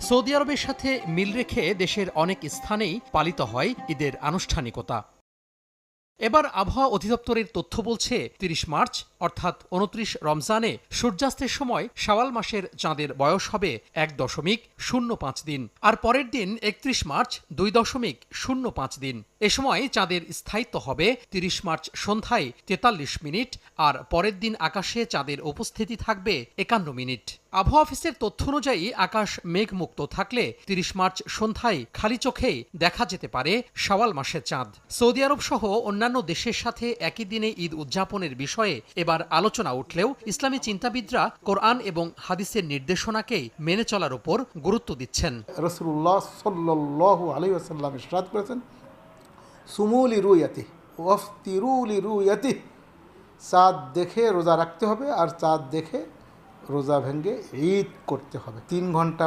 Saudi আরবের সাথে মিল রেখে দেশের অনেক স্থানেই পালিত হয় ঈদের আনুষ্ঠানিকতা। এবার আবহাওয়া অধিদপ্তরের তথ্য বলছে ৩০ মার্চ অর্থাৎ ২৯ রমজানে সূর্যাস্তের সময় শাওয়াল মাসের চাঁদের বয়স হবে ১.০৫ দিন, আর পরের দিন ৩১ মার্চ ২.০৫ দিন। এ সময় চাঁদের স্থায়িত্ব হবে ৩০ মার্চ সন্ধ্যায় ৪৩ মিনিট, আর পরের দিন আকাশে চাঁদের উপস্থিতি থাকবে ৫১ মিনিট। আবহাওয়া অফিসের তথ্য অনুযায়ী আকাশ মেঘমুক্ত থাকলে ৩০ মার্চ সন্ধ্যায় খালি চোখেই দেখা যেতে পারে শাওয়াল মাসের চাঁদ। সৌদি আরব সহ অন্যান্য দেশের সাথে একই দিনে ঈদ উদযাপনের বিষয়ে এবার আলোচনা উঠলেও ইসলামী চিন্তাবিদরা কোরআন এবং হাদিসের নির্দেশনাকেই মেনে চলার উপর গুরুত্ব দিচ্ছেন। রাসূলুল্লাহ সাল্লাল্লাহু আলাইহি ওয়াসাল্লাম ইরশাদ করেছেন, সুমু লিরুয়াতিহি ওয়াফতিরু লিরুয়াতিহি, চাঁদ দেখে রোজা রাখতে হবে আর চাঁদ দেখে রোজা ভেঙে ঈদ করতে হবে। 3 ঘন্টা